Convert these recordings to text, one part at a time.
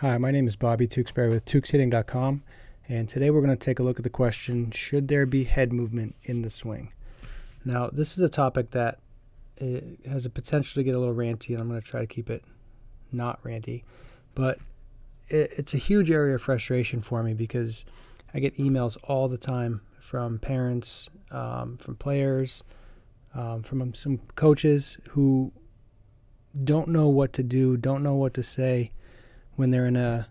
Hi, my name is Bobby Tewksbury with TewksHitting.com, and today we're going to take a look at the question, should there be head movement in the swing? Now, this is a topic that has a potential to get a little ranty, and I'm going to try to keep it not ranty, but it's a huge area of frustration for me because I get emails all the time from parents, from players, from some coaches who don't know what to do, don't know what to say when they're in a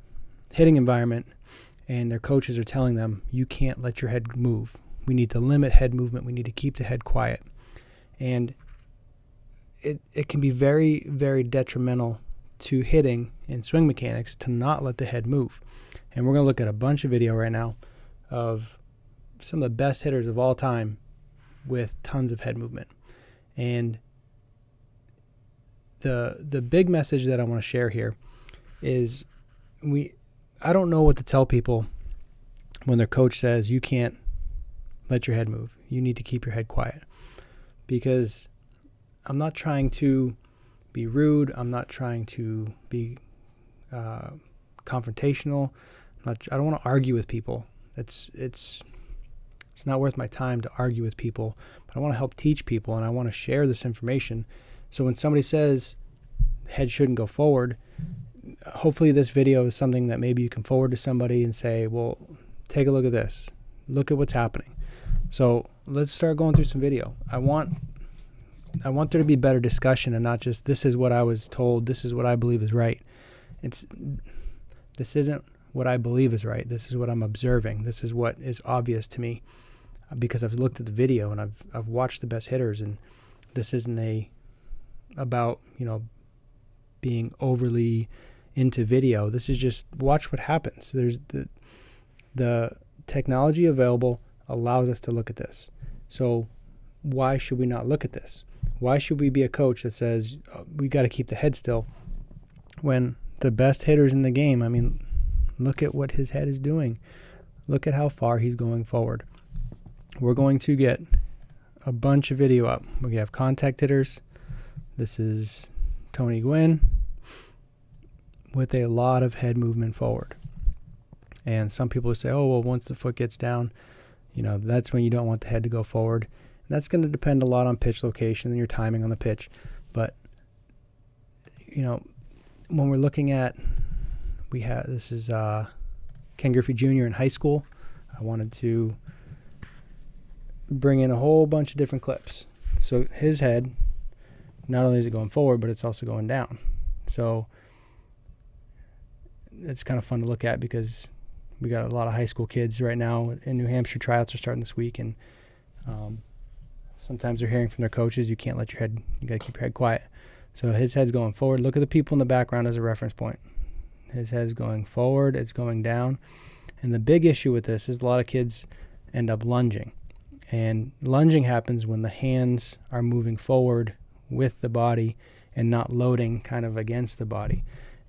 hitting environment and their coaches are telling them, you can't let your head move. We need to limit head movement. We need to keep the head quiet. And it can be very, very detrimental to hitting and swing mechanics to not let the head move. And we're going to look at a bunch of video right now of some of the best hitters of all time with tons of head movement. And the big message that I want to share here is I don't know what to tell people when their coach says you can't let your head move. You need to keep your head quiet. Because I'm not trying to be rude. I'm not trying to be confrontational. I don't want to argue with people. It's not worth my time to argue with people. But I want to help teach people, and I want to share this information. So when somebody says head shouldn't go forward, hopefully this video is something that maybe you can forward to somebody and say, well, take a look at this. Look at what's happening. So let's start going through some video. I want there to be better discussion and not just this is what I was told, this is what I believe is right. This isn't what I believe is right. This is what I'm observing. This is what is obvious to me because I've looked at the video and I've watched the best hitters, and this isn't about being overly into video. This is just watch what happens. There's the technology available allows us to look at this. So why should we not look at this? Why should we be a coach that says we got to keep the head still when the best hitters in the game, I mean, look at what his head is doing. Look at how far he's going forward. We're going to get a bunch of video up. We have contact hitters. This is Tony Gwynn with a lot of head movement forward. And some people say, oh, well, once the foot gets down, that's when you don't want the head to go forward. And that's going to depend a lot on pitch location and your timing on the pitch. But, when we're looking at, this is Ken Griffey Jr. in high school. I wanted to bring in a whole bunch of different clips. So his head, not only is it going forward, but it's also going down. So it's kind of fun to look at because we got a lot of high school kids right now in New Hampshire. Tryouts are starting this week, and sometimes they're hearing from their coaches, you can't let your head, you got to keep your head quiet. So his head's going forward. Look at the people in the background as a reference point. His head's going forward, it's going down. And the big issue with this is a lot of kids end up lunging. And lunging happens when the hands are moving forward with the body and not loading kind of against the body.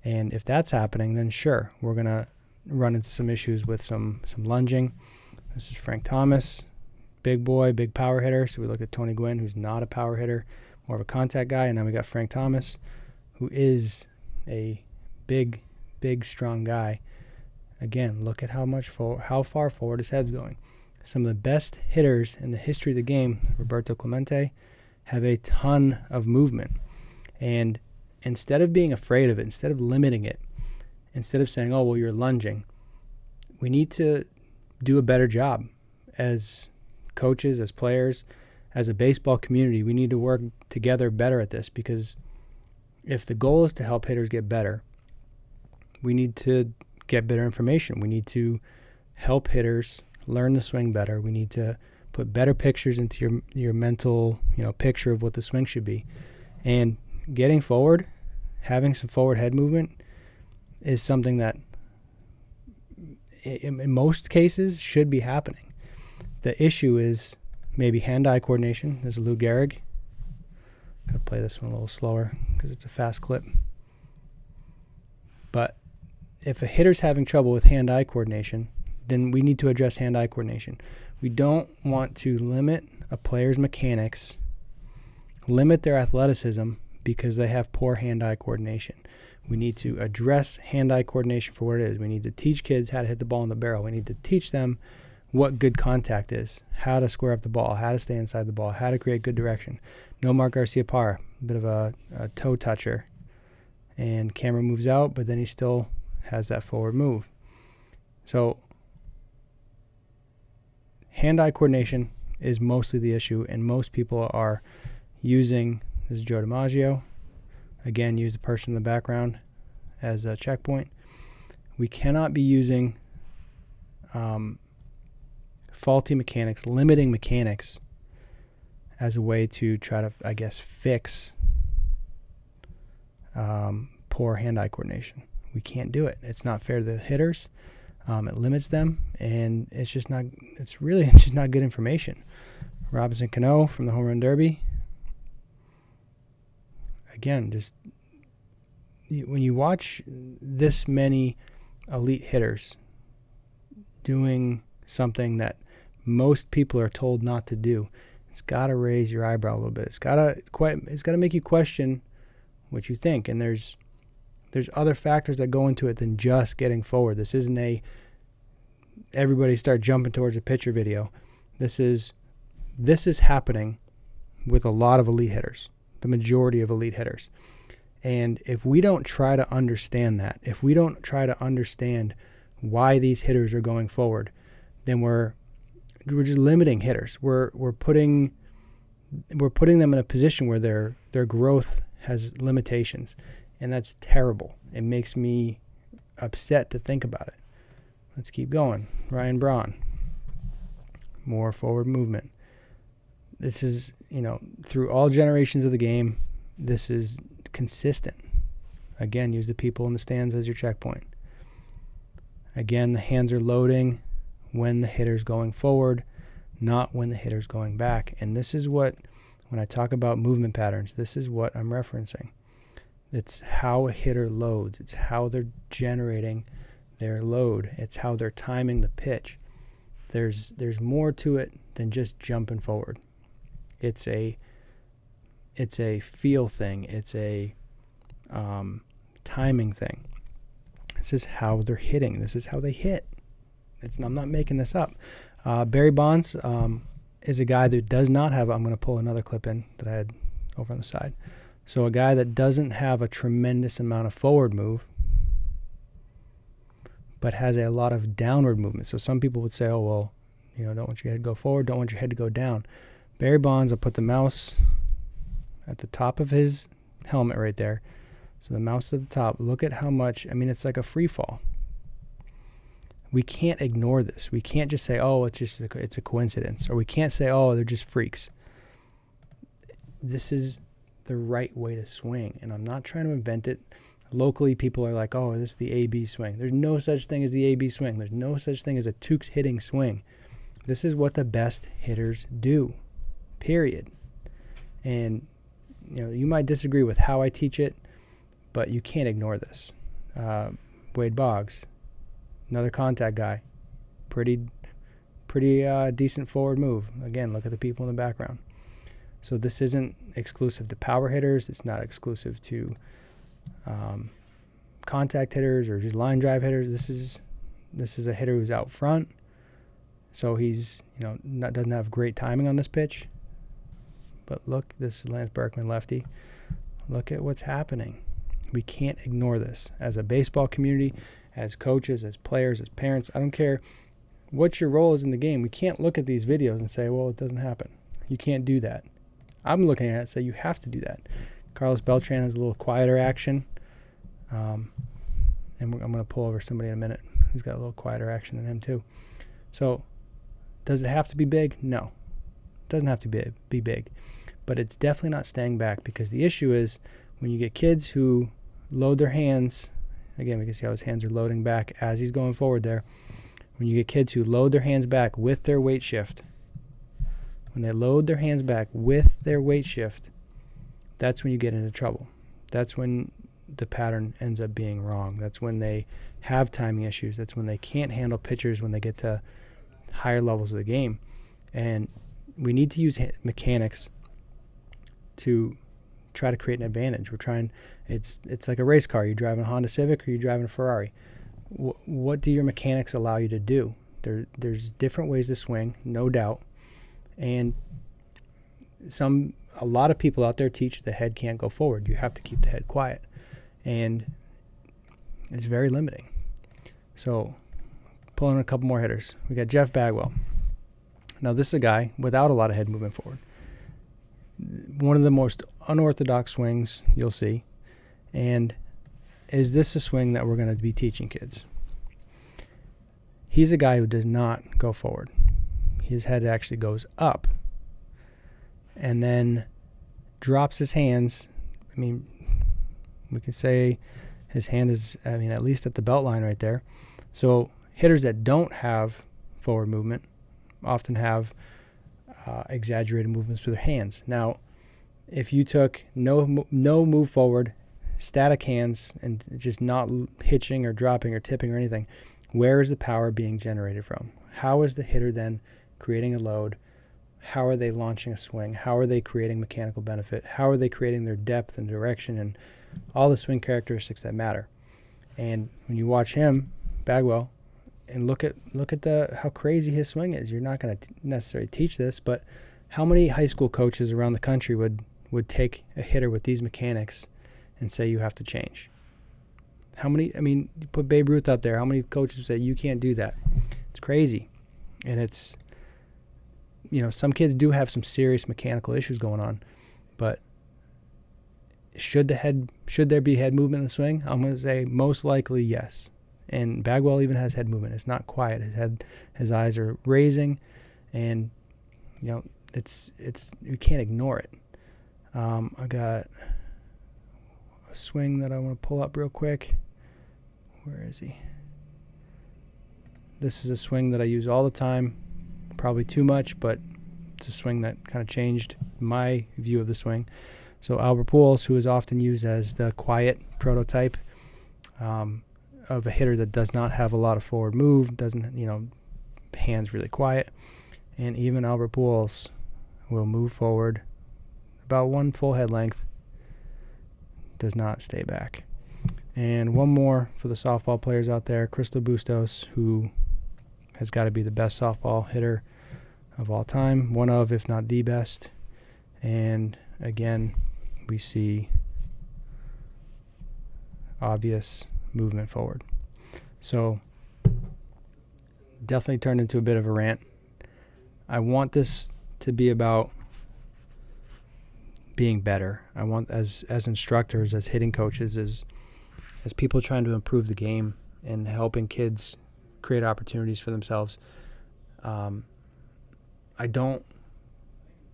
And if that's happening, then sure, we're going to run into some issues with some lunging. This is Frank Thomas, big boy, big power hitter. So we look at Tony Gwynn, who's not a power hitter, more of a contact guy. And now we got Frank Thomas, who is a big, strong guy. Again, look at how far forward his head's going. Some of the best hitters in the history of the game, Roberto Clemente, have a ton of movement. And instead of being afraid of it, instead of limiting it, instead of saying, oh, well, you're lunging, we need to do a better job as coaches, as players, as a baseball community. We need to work together better at this, because if the goal is to help hitters get better, we need to get better information. We need to help hitters learn the swing better. We need to put better pictures into your mental picture of what the swing should be. And getting forward, having some forward head movement is something that in most cases should be happening. The issue is maybe hand-eye coordination. There's Lou Gehrig. I'm going to play this one a little slower because it's a fast clip. But if a hitter's having trouble with hand-eye coordination, then we need to address hand-eye coordination. We don't want to limit a player's mechanics, limit their athleticism because they have poor hand-eye coordination. We need to address hand-eye coordination for what it is. We need to teach kids how to hit the ball in the barrel. We need to teach them what good contact is, how to square up the ball, how to stay inside the ball, how to create good direction. No Mark Garcia-Parra, a bit of a toe toucher. And camera moves out, but then he still has that forward move. So hand-eye coordination is mostly the issue, and most people are using, this is Joe DiMaggio, again, use the person in the background as a checkpoint. We cannot be using faulty mechanics, limiting mechanics as a way to try to, I guess, fix poor hand-eye coordination. We can't do it. It's not fair to the hitters. It limits them, and it's just not, it's really just not good information. Robinson Cano from the Home Run Derby. Again, just when you watch this many elite hitters doing something that most people are told not to do, it's got to raise your eyebrow a little bit. It's got to make you question what you think. And there's other factors that go into it than just getting forward. This isn't a everybody start jumping towards a pitcher video. This is happening with a lot of elite hitters, the majority of elite hitters. And if we don't try to understand that, if we don't try to understand why these hitters are going forward, then we're just limiting hitters. We're putting them in a position where their growth has limitations, and that's terrible. It makes me upset to think about it. Let's keep going. Ryan Braun, more forward movement. This is, through all generations of the game, this is consistent. Again, use the people in the stands as your checkpoint. Again, the hands are loading when the hitter's going forward, not when the hitter's going back. And this is what, when I talk about movement patterns, this is what I'm referencing. It's how a hitter loads. It's how they're generating their load. It's how they're timing the pitch. There's more to it than just jumping forward. It's a feel thing. It's a timing thing. This is how they're hitting. This is how they hit. I'm not making this up. Barry Bonds is a guy that does not have, I'm going to pull another clip in that I had over on the side. So a guy that doesn't have a tremendous amount of forward move, but has a lot of downward movement. So some people would say, oh, well, don't want your head to go forward, don't want your head to go down. Barry Bonds, I'll put the mouse at the top of his helmet right there. So the mouse at the top, look at how much, it's like a free fall. We can't ignore this. We can't just say, oh, it's a coincidence. Or we can't say, oh, they're just freaks. This is the right way to swing. And I'm not trying to invent it. Locally, people are like, oh, this is the AB swing. There's no such thing as the AB swing. There's no such thing as a Tukes hitting swing. This is what the best hitters do, period. And, you might disagree with how I teach it, but you can't ignore this. Wade Boggs, another contact guy, pretty decent forward move. Again, look at the people in the background. So this isn't exclusive to power hitters. It's not exclusive to contact hitters or just line drive hitters. This is a hitter who's out front, so he's doesn't have great timing on this pitch. But look, this is Lance Berkman, lefty. Look at what's happening. We can't ignore this as a baseball community, as coaches, as players, as parents. I don't care what your role is in the game. We can't look at these videos and say, well, it doesn't happen. You can't do that. I'm looking at it and say you have to do that. Carlos Beltran has a little quieter action. And I'm going to pull over somebody in a minute who's got a little quieter action than him too. So does it have to be big? No. It doesn't have to be big. But it's definitely not staying back, because the issue is when you get kids who load their hands, again, we can see how his hands are loading back as he's going forward there. When you get kids who load their hands back with their weight shift, when they load their hands back with their weight shift, that's when you get into trouble. That's when the pattern ends up being wrong. That's when they have timing issues. That's when they can't handle pitchers when they get to higher levels of the game. And we need to use mechanics to try to create an advantage. It's like a race car. You're driving a Honda Civic or you're driving a Ferrari. What do your mechanics allow you to do? There's different ways to swing, no doubt. And a lot of people out there teach the head can't go forward. You have to keep the head quiet. And it's very limiting. So pulling a couple more hitters. We got Jeff Bagwell. Now this is a guy without a lot of head movement forward. One of the most unorthodox swings you'll see. And is this a swing that we're going to be teaching kids? He's a guy who does not go forward. His head actually goes up and then drops his hands. I mean, we can say his hand is, at least at the belt line right there. So hitters that don't have forward movement often have exaggerated movements with their hands. Now, if you took no move forward, static hands, and just not hitching or dropping or tipping or anything, where is the power being generated from? How is the hitter then creating a load? How are they launching a swing? How are they creating mechanical benefit? How are they creating their depth and direction and all the swing characteristics that matter? And when you watch him, Bagwell, and look at how crazy his swing is. You're not going to necessarily teach this, but how many high school coaches around the country would take a hitter with these mechanics and say you have to change? How many? You put Babe Ruth up there. How many coaches say you can't do that? It's crazy. And it's, some kids do have some serious mechanical issues going on, but should there be head movement in the swing? I'm going to say most likely yes. And Bagwell even has head movement. It's not quiet. His eyes are raising, and it's you can't ignore it. I got a swing that I want to pull up real quick. Where is he? This is a swing that I use all the time. Probably too much, but it's a swing that kind of changed my view of the swing. So Albert Pujols, who is often used as the quiet prototype of a hitter that does not have a lot of forward move, doesn't, hands really quiet. And even Albert Pujols will move forward about one full head length, does not stay back. And one more for the softball players out there, Crystal Bustos, who has got to be the best softball hitter of all time, one of, if not the best. And again, we see obvious movement forward. So definitely turned into a bit of a rant. I want this to be about being better. I want, as instructors, as hitting coaches, as people trying to improve the game and helping kids create opportunities for themselves, I don't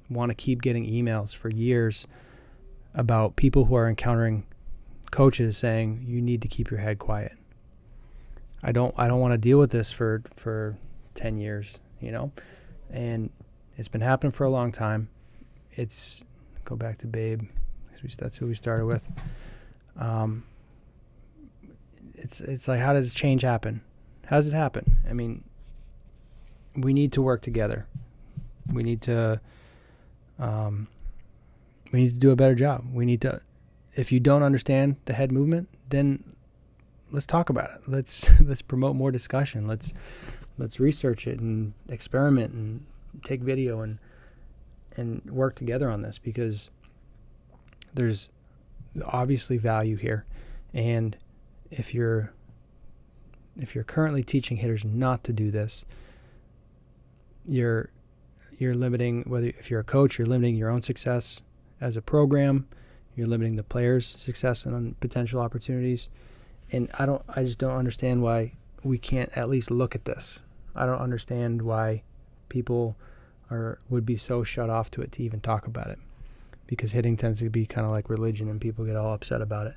want to keep getting emails for years about people who are encountering coaches saying you need to keep your head quiet. I don't want to deal with this for 10 years, and it's been happening for a long time. Go back to Babe, because that's who we started with. It's like, how does change happen? How does it happen? We need to work together. We need to do a better job. We need to, if you don't understand the head movement, then let's talk about it. Let's promote more discussion. Let's research it and experiment and take video and work together on this, because there's obviously value here. And if you're currently teaching hitters not to do this, you're limiting, if you're a coach, you're limiting your own success as a program. You're limiting the players' success and potential opportunities. And I just don't understand why we can't at least look at this. I don't understand why people would be so shut off to it to even talk about it, because hitting tends to be kind of like religion and people get all upset about it.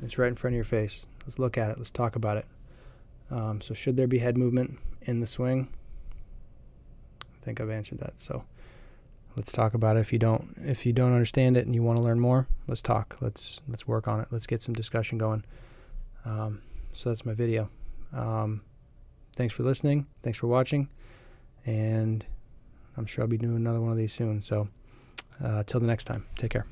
It's right in front of your face. Let's look at it. Let's talk about it. So should there be head movement in the swing? I think I've answered that. So let's talk about it. If you don't understand it and you want to learn more, let's talk. Let's work on it. Let's get some discussion going. So that's my video. Thanks for listening. Thanks for watching. And I'm sure I'll be doing another one of these soon. So Till the next time, take care.